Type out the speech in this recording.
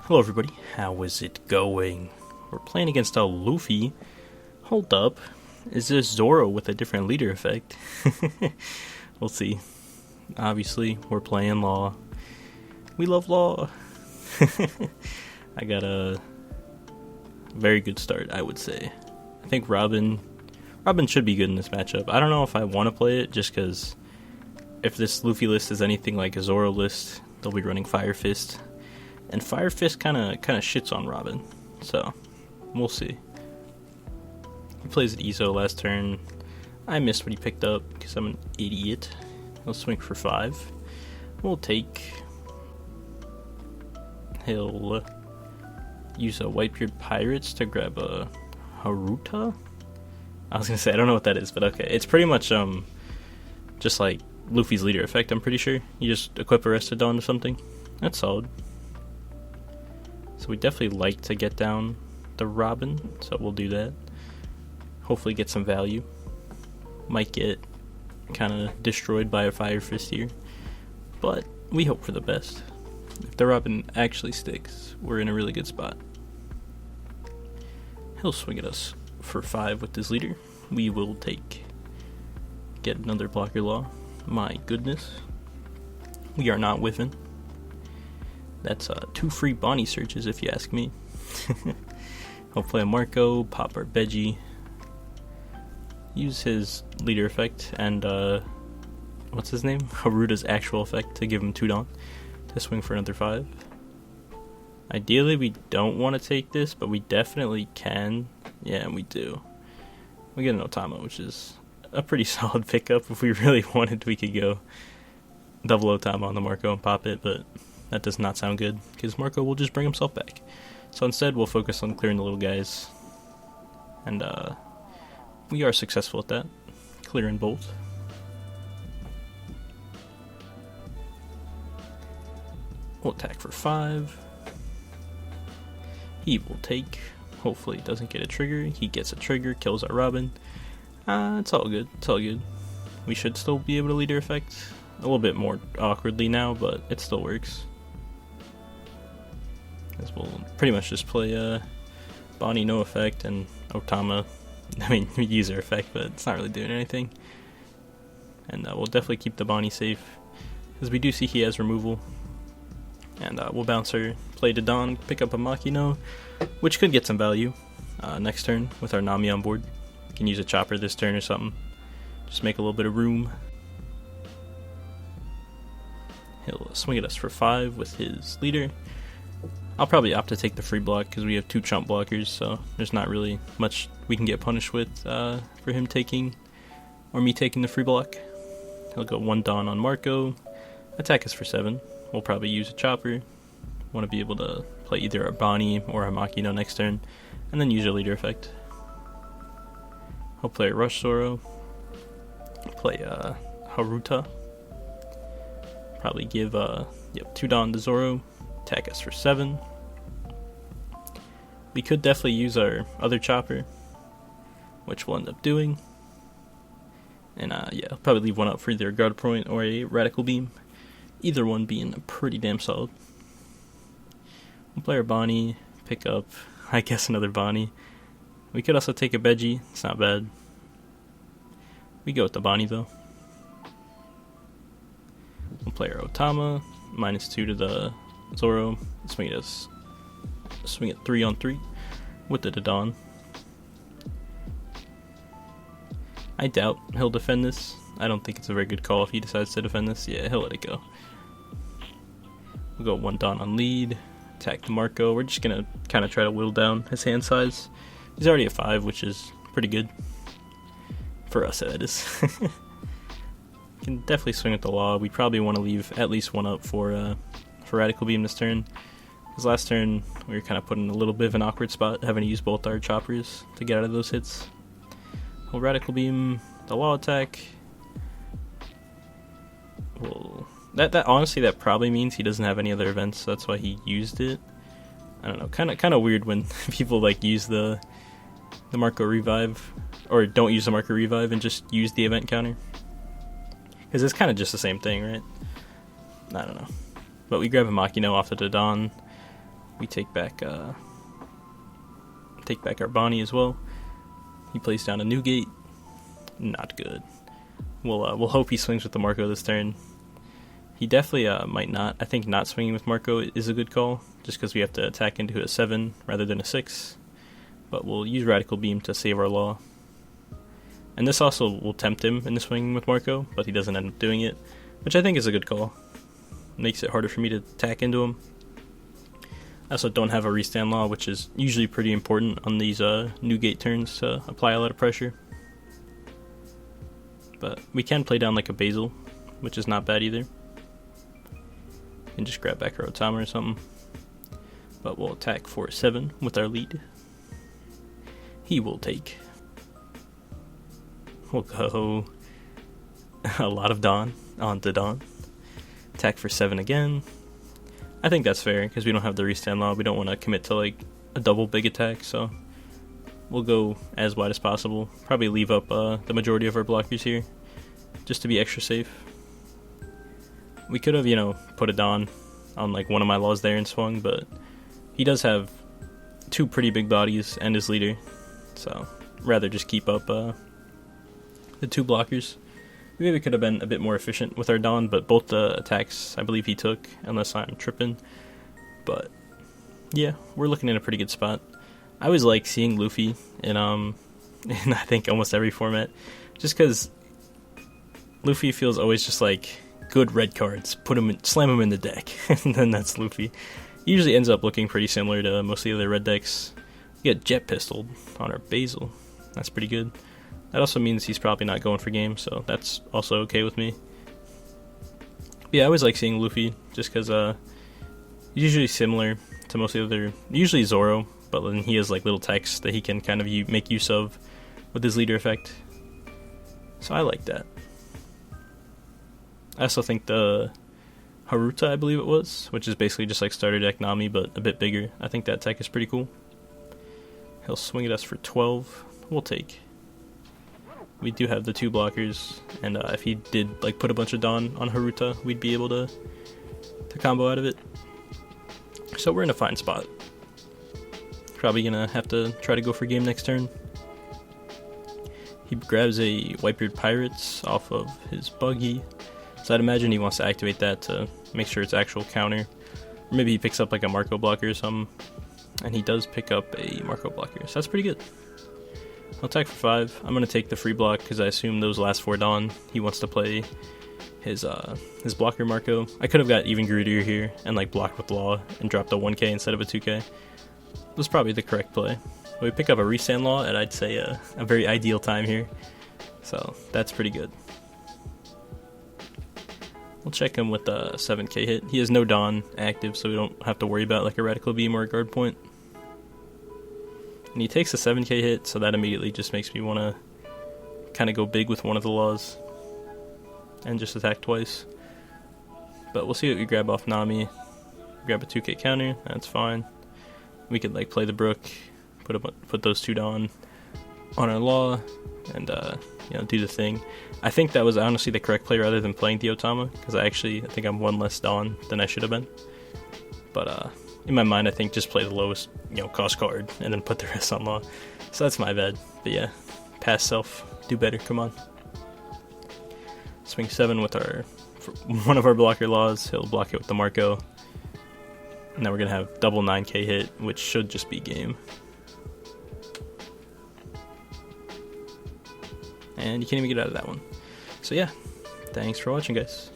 Hello everybody, how is it going? We're playing against a Luffy. Hold up, is this Zoro with a different leader effect? We'll see. Obviously, we're playing Law. We love Law. I got a very good start, I would say. I think Robin should be good in this matchup. I don't know if I want to play it, just because if this Luffy list is anything like a Zoro list, they'll be running Fire Fist. And Fire Fist kind of shits on Robin, so we'll see. He plays at Izo last turn. I missed what he picked up because I'm an idiot. He'll swing for 5. We'll take. He'll use a Whitebeard Pirates to grab a Haruta. I was gonna say I don't know what that is, but okay. It's pretty much just like Luffy's leader effect. I'm pretty sure you just equip Arrested Dawn or something. That's solid. So we definitely like to get down the Robin, so we'll do that. Hopefully get some value. Might get kind of destroyed by a Fire Fist here, but we hope for the best. If the Robin actually sticks, we're in a really good spot. He'll swing at us for 5 with his leader. We will get another blocker Law. My goodness. We are not whiffing. That's 2 free Bonnie searches if you ask me. Hopefully a Marco, pop our Veggie, use his leader effect and what's his name? Haruta's actual effect to give him 2 Dawn to swing for another 5. Ideally we don't want to take this, but we definitely can. Yeah, and we do. We get an Otama, which is a pretty solid pickup. If we really wanted, we could go double Otama on the Marco and pop it, but that does not sound good, because Marco will just bring himself back. So instead, we'll focus on clearing the little guys. And we are successful at that. Clearing both. We'll attack for 5. He will take. Hopefully he doesn't get a trigger. He gets a trigger, kills our Robin. It's all good. It's all good. We should still be able to leader effect. A little bit more awkwardly now, but it still works. As we'll pretty much just play Bonnie no effect and Otama. I mean, we use her effect, but it's not really doing anything. And we'll definitely keep the Bonnie safe, because we do see he has removal. And we'll bounce her, play to Dawn, pick up a Makino, which could get some value next turn with our Nami on board. We can use a chopper this turn or something. Just make a little bit of room. He'll swing at us for 5 with his leader. I'll probably opt to take the free block because we have 2 chump blockers, so there's not really much we can get punished with for him taking, or me taking the free block. He'll go 1 Dawn on Marco, attack us for 7. We'll probably use a chopper. Want to be able to play either a Bonnie or a Makino next turn, and then use a leader effect. He'll play a Rush Zoro, play Haruta. Probably give 2 Dawn to Zoro, attack us for 7. We could definitely use our other chopper, which we'll end up doing. And I'll probably leave one up for either a guard point or a radical beam. Either one being pretty damn solid. We'll play our Bonnie, pick up, I guess, another Bonnie. We could also take a Veggie, it's not bad. We go with the Bonnie though. We'll play our Otama, -2 to the Zoro, swing at 3 on 3 with the Dawn. I doubt he'll defend this. I don't think it's a very good call if he decides to defend this. Yeah, he'll let it go. We'll go 1 Dawn on lead, attack the Marco. We're just gonna kind of try to whittle down his hand size. He's already at 5, which is pretty good. For us, that is. Can definitely swing with the Law. We probably want to leave at least 1 up for Radical Beam this turn. Because last turn, we were kind of put in a little bit of an awkward spot, having to use both our choppers to get out of those hits. We'll Radical Beam the Law attack. That honestly, that probably means he doesn't have any other events, so that's why he used it. I don't know, kind of weird when people like use the Marco Revive, or don't use the Marco Revive and just use the event counter. Because it's kind of just the same thing, right? I don't know. But we grab a Makino off the Dawn. We take back our Bonnie as well. He plays down a Newgate. Not good. We'll hope he swings with the Marco this turn. He definitely might not. I think not swinging with Marco is a good call, just because we have to attack into a 7 rather than a 6. But we'll use Radical Beam to save our law. And this also will tempt him into swinging with Marco, but he doesn't end up doing it, which I think is a good call. Makes it harder for me to attack into him. I also don't have a restand law, which is usually pretty important on these Newgate turns to apply a lot of pressure. But we can play down like a Basil, which is not bad either. And just grab back our Otama or something. But we'll attack for 7 with our lead. He will take. We'll go a lot of Dawn onto Dawn. Attack for 7 again. I think that's fair, because we don't have the restand law. We don't want to commit to like a double big attack, so we'll go as wide as possible. Probably leave up the majority of our blockers here, just to be extra safe. We could have, put a Dawn on like one of my laws there and swung, but he does have 2 pretty big bodies and his leader, so rather just keep up the 2 blockers. Maybe we could have been a bit more efficient with our Dawn, but both the attacks I believe he took, unless I'm tripping. But yeah, we're looking in a pretty good spot. I always like seeing Luffy in I think almost every format, just because Luffy feels always just like good red cards. Slam him in the deck, and then that's Luffy. He usually ends up looking pretty similar to most of the other red decks. We get Jet Pistoled on our Basil. That's pretty good. That also means he's probably not going for game, so that's also okay with me. But yeah, I always like seeing Luffy, just because he's usually similar to most of the other, usually Zoro, but then he has like little text that he can kind of make use of with his leader effect. So I like that. I also think the Haruta, I believe it was, which is basically just like starter deck Nami, but a bit bigger. I think that tech is pretty cool. He'll swing at us for 12. We'll take. We do have the 2 blockers, and if he did like put a bunch of Dawn on Haruta, we'd be able to combo out of it. So we're in a fine spot. Probably gonna have to try to go for game next turn. He grabs a Whitebeard Pirates off of his buggy, so I'd imagine he wants to activate that to make sure it's actual counter. Or maybe he picks up like a Marco blocker or something, and he does pick up a Marco blocker, so that's pretty good. I'll attack for 5. I'm going to take the free block because I assume those last 4 Dawn, he wants to play his blocker Marco. I could have got even greedier here and like blocked with Law and dropped a 1k instead of a 2k. Was probably the correct play. But we pick up a restand Law at I'd say a very ideal time here. So that's pretty good. We'll check him with a 7k hit. He has no Dawn active, so we don't have to worry about like a Radical Beam or a guard point. And he takes a 7k hit, so that immediately just makes me want to kind of go big with one of the laws and just attack twice. But we'll see what we grab off Nami. Grab a 2k counter, that's fine. We could like play the Brook, put those 2 Dawn on our law, and do the thing. I think that was honestly the correct play rather than playing the Otama, because I think I'm 1 less Dawn than I should have been. But in my mind, I think just play the lowest, cost card, and then put the rest on law. So that's my bad. But yeah, pass self, do better, come on. Swing 7 with one of our blocker laws. He'll block it with the Marco. And then we're going to have double 9k hit, which should just be game. And you can't even get out of that one. So yeah, thanks for watching, guys.